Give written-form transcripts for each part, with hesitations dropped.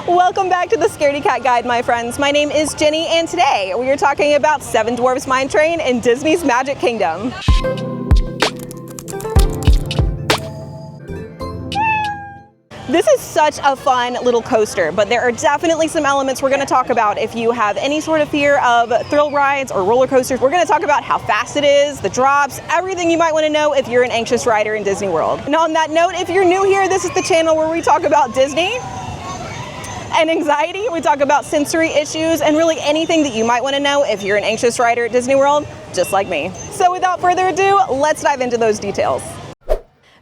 Welcome back to the Scaredy Cat Guide, my friends. My name is Jenny, and today we are talking about Seven Dwarfs Mine Train in Disney's Magic Kingdom. This is such a fun little coaster, but there are definitely some elements we're going to talk about if you have any sort of fear of thrill rides or roller coasters. We're going to talk about how fast it is, the drops, everything you might want to know if you're an anxious rider in Disney World. And on that note, if you're new here, this is the channel where we talk about Disney and anxiety. We talk about sensory issues and really anything that you might want to know if you're an anxious rider at Disney World, just like me. So without further ado, let's dive into those details.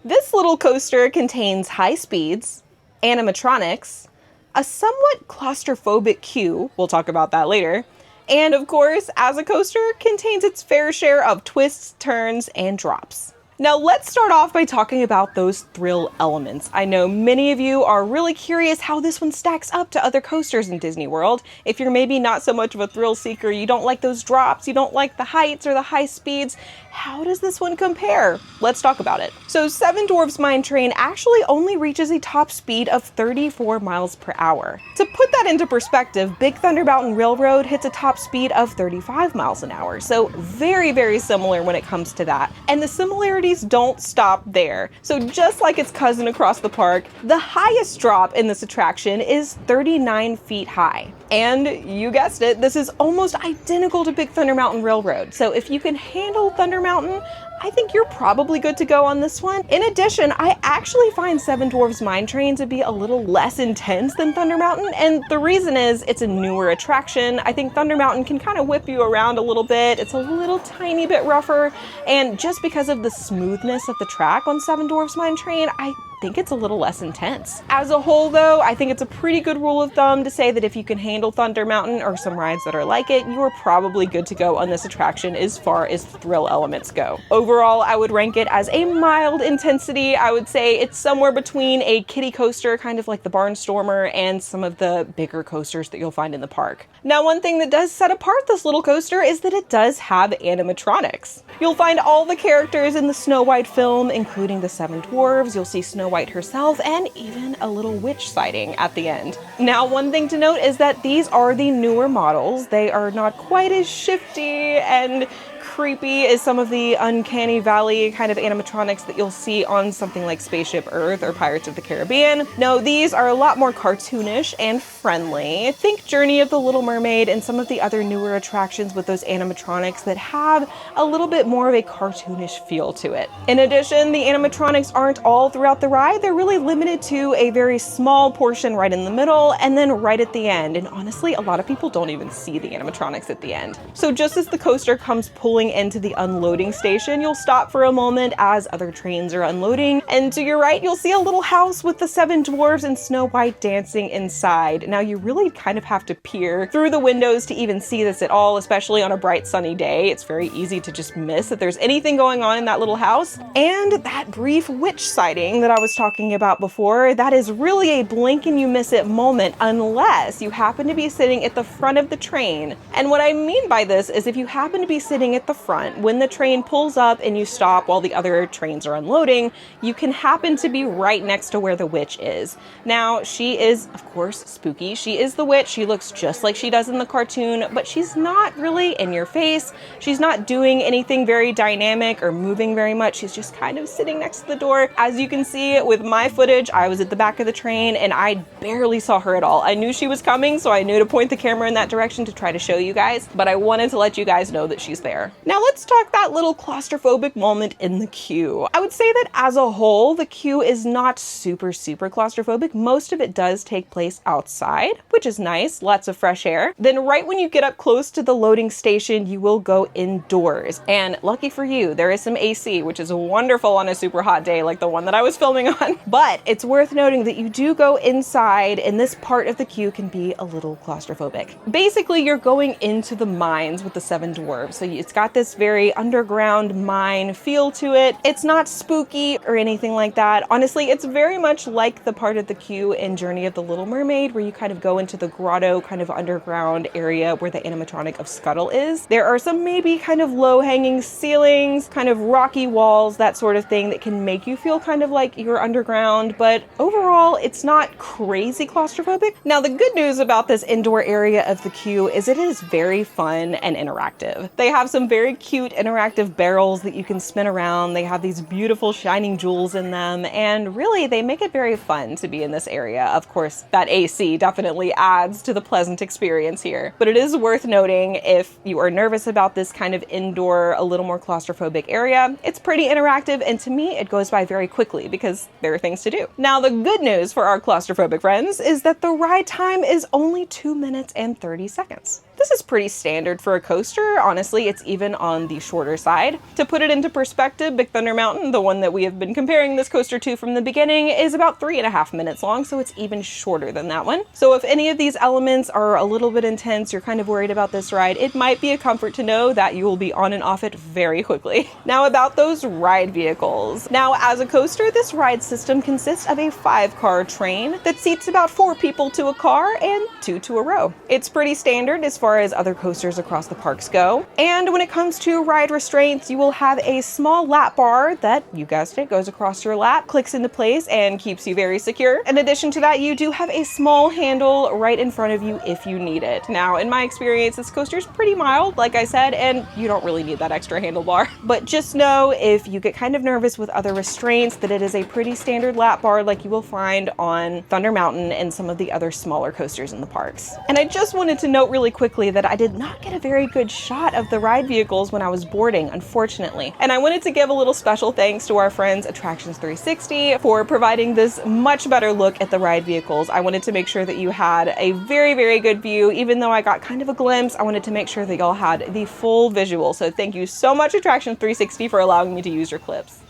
This little coaster contains high speeds, animatronics, a somewhat claustrophobic queue, we'll talk about that later, and of course, as a coaster, contains its fair share of twists, turns, and drops. Now let's start off by talking about those thrill elements. I know many of you are really curious how this one stacks up to other coasters in Disney World. If you're maybe not so much of a thrill seeker, you don't like those drops, you don't like the heights or the high speeds, how does this one compare? Let's talk about it. So Seven Dwarfs Mine Train actually only reaches a top speed of 34 miles per hour. To put that into perspective, Big Thunder Mountain Railroad hits a top speed of 35 miles an hour. So very, very similar when it comes to that. And the similarities don't stop there. So just like its cousin across the park, the highest drop in this attraction is 39 feet high. And you guessed it, this is almost identical to Big Thunder Mountain Railroad. So if you can handle Thunder Mountain, I think you're probably good to go on this one. In addition, I actually find Seven Dwarfs Mine Train to be a little less intense than Thunder Mountain, and the reason is it's a newer attraction. I think Thunder Mountain can kind of whip you around a little bit. It's a little tiny bit rougher, and just because of the smoothness of the track on Seven Dwarfs Mine Train, I think it's a little less intense. As a whole though, I think it's a pretty good rule of thumb to say that if you can handle Thunder Mountain or some rides that are like it, you are probably good to go on this attraction as far as thrill elements go. Overall, I would rank it as a mild intensity. I would say it's somewhere between a kiddie coaster, kind of like the Barnstormer, and some of the bigger coasters that you'll find in the park. Now, one thing that does set apart this little coaster is that it does have animatronics. You'll find all the characters in the Snow White film, including the Seven Dwarves. You'll see Snow White herself, and even a little witch sighting at the end. Now, one thing to note is that these are the newer models. They are not quite as shifty and creepy as some of the Uncanny Valley kind of animatronics that you'll see on something like Spaceship Earth or Pirates of the Caribbean. No, these are a lot more cartoonish and friendly. Think Journey of the Little Mermaid and some of the other newer attractions with those animatronics that have a little bit more of a cartoonish feel to it. In addition, the animatronics aren't all throughout the ride. They're really limited to a very small portion right in the middle and then right at the end. And honestly, a lot of people don't even see the animatronics at the end. So just as the coaster comes pulling into the unloading station, you'll stop for a moment as other trains are unloading, and to your right you'll see a little house with the Seven Dwarfs and Snow White dancing inside. Now you really kind of have to peer through the windows to even see this at all, especially on a bright sunny day. It's very easy to just miss that there's anything going on in that little house. And that brief witch sighting that I was talking about before, that is really a blink and you miss it moment unless you happen to be sitting at the front of the train. And what I mean by this is if you happen to be sitting at the front when the train pulls up and you stop while the other trains are unloading, you can happen to be right next to where the witch is. Now, she is, of course, spooky. She is the witch. She looks just like she does in the cartoon, but she's not really in your face. She's not doing anything very dynamic or moving very much. She's just kind of sitting next to the door. As you can see with my footage, I was at the back of the train and I barely saw her at all. I knew she was coming, so I knew to point the camera in that direction to try to show you guys, but I wanted to let you guys know that she's there. Now let's talk that little claustrophobic moment in the queue. I would say that as a whole, the queue is not super claustrophobic. Most of it does take place outside, which is nice, lots of fresh air. Then right when you get up close to the loading station, you will go indoors. And lucky for you, there is some AC, which is wonderful on a super hot day like the one that I was filming on. But it's worth noting that you do go inside, and this part of the queue can be a little claustrophobic. Basically, you're going into the mines with the Seven Dwarfs, so it's got got this very underground mine feel to it. It's not spooky or anything like that. Honestly, it's very much like the part of the queue in Journey of the Little Mermaid, where you kind of go into the grotto kind of underground area where the animatronic of Scuttle is. There are some maybe kind of low-hanging ceilings, kind of rocky walls, that sort of thing that can make you feel kind of like you're underground, but overall, it's not crazy claustrophobic. Now, the good news about this indoor area of the queue is it is very fun and interactive. They have some very cute interactive barrels that you can spin around. They have these beautiful shining jewels in them, and really they make it very fun to be in this area. Of course, that AC definitely adds to the pleasant experience here, but it is worth noting if you are nervous about this kind of indoor, a little more claustrophobic area, it's pretty interactive, and to me it goes by very quickly because there are things to do. Now, the good news for our claustrophobic friends is that the ride time is only 2 minutes and 30 seconds. This is pretty standard for a coaster. Honestly, it's even on the shorter side. To put it into perspective, Big Thunder Mountain, the one that we have been comparing this coaster to from the beginning, is about 3.5 minutes long, so it's even shorter than that one. So if any of these elements are a little bit intense, you're kind of worried about this ride, it might be a comfort to know that you will be on and off it very quickly. Now, about those ride vehicles. Now, as a coaster, this ride system consists of a 5-car train that seats about 4 people to a car and 2 to a row. It's pretty standard as far as other coasters across the parks go. And when it comes to ride restraints, you will have a small lap bar that, you guessed it, goes across your lap, clicks into place, and keeps you very secure. In addition to that, you do have a small handle right in front of you if you need it. Now, in my experience, this coaster is pretty mild, like I said, and you don't really need that extra handlebar. But just know if you get kind of nervous with other restraints that it is a pretty standard lap bar like you will find on Thunder Mountain and some of the other smaller coasters in the parks. And I just wanted to note really quickly that I did not get a very good shot of the ride vehicles when I was boarding, unfortunately. And I wanted to give a little special thanks to our friends Attractions 360 for providing this much better look at the ride vehicles. I wanted to make sure that you had a very, very good view. Even though I got kind of a glimpse, I wanted to make sure that y'all had the full visual. So thank you so much, Attractions 360, for allowing me to use your clips.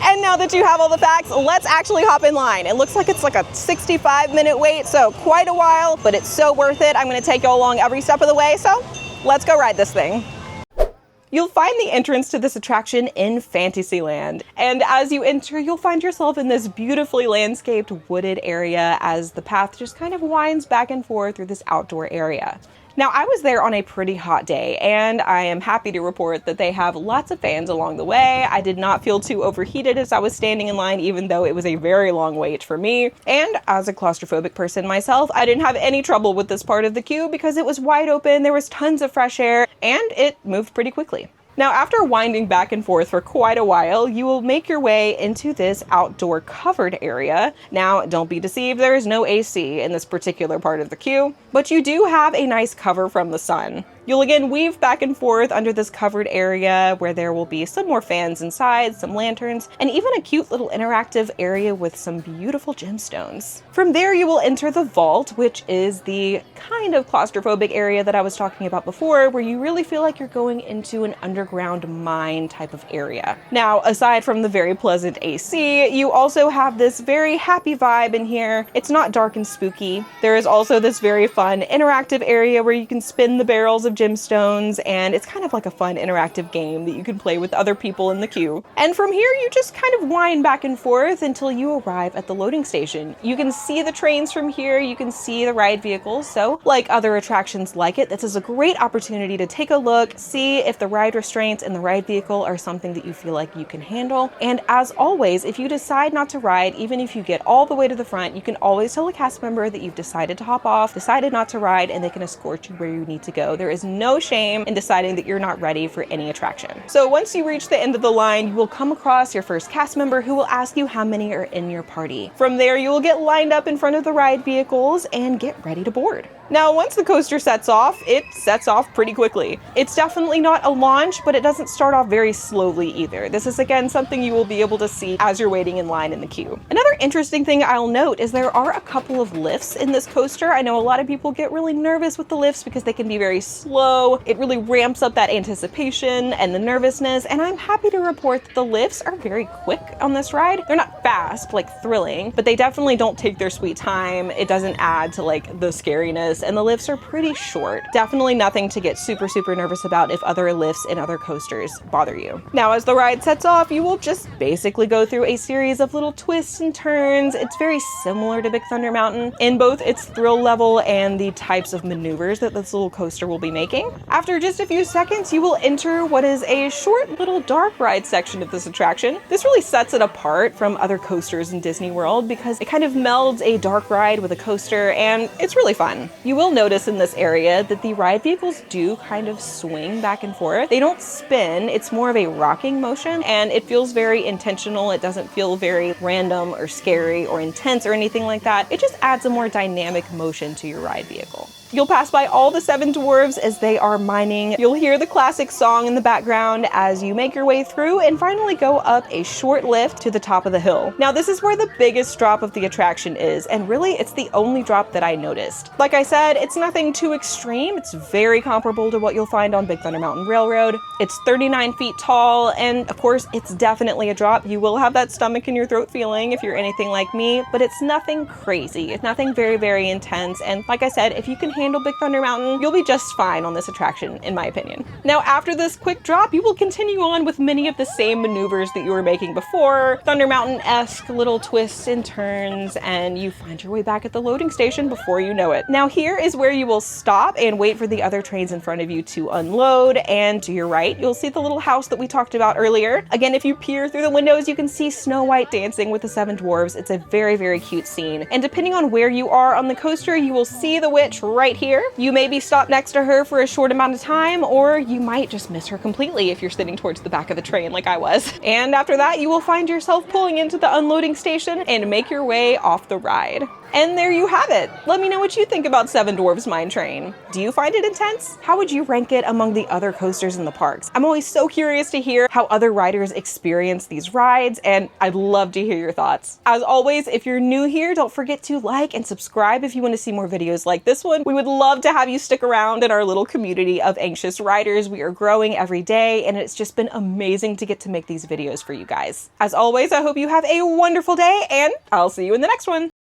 And now that you have all the facts, let's actually hop in line. It looks like it's like a 65-minute wait, so quite a while, but it's so worth it. I'm gonna take y'all along every step of the way, so let's go ride this thing. You'll find the entrance to this attraction in Fantasyland. And as you enter, you'll find yourself in this beautifully landscaped wooded area as the path just kind of winds back and forth through this outdoor area. Now, I was there on a pretty hot day, and I am happy to report that they have lots of fans along the way. I did not feel too overheated as I was standing in line, even though it was a very long wait for me. And as a claustrophobic person myself, I didn't have any trouble with this part of the queue because it was wide open, there was tons of fresh air, and it moved pretty quickly. Now, after winding back and forth for quite a while, you will make your way into this outdoor covered area. Now, don't be deceived, there is no AC in this particular part of the queue, but you do have a nice cover from the sun. You'll again weave back and forth under this covered area where there will be some more fans inside, some lanterns, and even a cute little interactive area with some beautiful gemstones. From there, you will enter the vault, which is the kind of claustrophobic area that I was talking about before, where you really feel like you're going into an underground mine type of area. Now, aside from the very pleasant AC, you also have this very happy vibe in here. It's not dark and spooky. There is also this very fun interactive area where you can spin the barrels of gemstones, and it's kind of like a fun interactive game that you can play with other people in the queue. And from here, you just kind of wind back and forth until you arrive at the loading station. You can see the trains from here, you can see the ride vehicles, so like other attractions like it, this is a great opportunity to take a look, see if the ride restraints in the ride vehicle are something that you feel like you can handle. And as always, if you decide not to ride, even if you get all the way to the front, you can always tell a cast member that you've decided to hop off, decided not to ride, and they can escort you where you need to go. There is no shame in deciding that you're not ready for any attraction. So once you reach the end of the line, you will come across your first cast member who will ask you how many are in your party. From there, you will get lined up in front of the ride vehicles and get ready to board. Now, once the coaster sets off, it sets off pretty quickly. It's definitely not a launch, but it doesn't start off very slowly either. This is, again, something you will be able to see as you're waiting in line in the queue. Another interesting thing I'll note is there are a couple of lifts in this coaster. I know a lot of people get really nervous with the lifts because they can be very slow. It really ramps up that anticipation and the nervousness, and I'm happy to report that the lifts are very quick on this ride. They're not fast, like thrilling, but they definitely don't take their sweet time. It doesn't add to like the scariness, and the lifts are pretty short. Definitely nothing to get super nervous about if other lifts in other other coasters bother you. Now, as the ride sets off, you will just basically go through a series of little twists and turns. It's very similar to Big Thunder Mountain in both its thrill level and the types of maneuvers that this little coaster will be making. After just a few seconds, you will enter what is a short little dark ride section of this attraction. This really sets it apart from other coasters in Disney World because it kind of melds a dark ride with a coaster, and it's really fun. You will notice in this area that the ride vehicles do kind of swing back and forth. They don't spin, it's more of a rocking motion, and it feels very intentional. It doesn't feel very random or scary or intense or anything like that. It just adds a more dynamic motion to your ride vehicle. You'll pass by all the Seven Dwarfs as they are mining. You'll hear the classic song in the background as you make your way through and finally go up a short lift to the top of the hill. Now, this is where the biggest drop of the attraction is, and really it's the only drop that I noticed. Like I said, it's nothing too extreme. It's very comparable to what you'll find on Big Thunder Mountain Railroad. It's 39 feet tall, and of course, it's definitely a drop. You will have that stomach in your throat feeling if you're anything like me, but it's nothing crazy. It's nothing very, very intense, and like I said, if you can handle Big Thunder Mountain, you'll be just fine on this attraction, in my opinion. Now, after this quick drop, you will continue on with many of the same maneuvers that you were making before, Thunder Mountain-esque little twists and turns, and you find your way back at the loading station before you know it. Now, here is where you will stop and wait for the other trains in front of you to unload, and to your right, you'll see the little house that we talked about earlier. Again, if you peer through the windows, you can see Snow White dancing with the Seven Dwarfs. It's a very, very cute scene, and depending on where you are on the coaster, you will see the witch right here. You may be stopped next to her for a short amount of time, or you might just miss her completely if you're sitting towards the back of the train like I was. And after that, you will find yourself pulling into the unloading station and make your way off the ride. And there you have it. Let me know what you think about Seven Dwarfs Mine Train. Do you find it intense? How would you rank it among the other coasters in the parks? I'm always so curious to hear how other riders experience these rides, and I'd love to hear your thoughts. As always, if you're new here, don't forget to like and subscribe if you want to see more videos like this one. We would love to have you stick around in our little community of anxious riders. We are growing every day, and it's just been amazing to get to make these videos for you guys. As always, I hope you have a wonderful day, and I'll see you in the next one.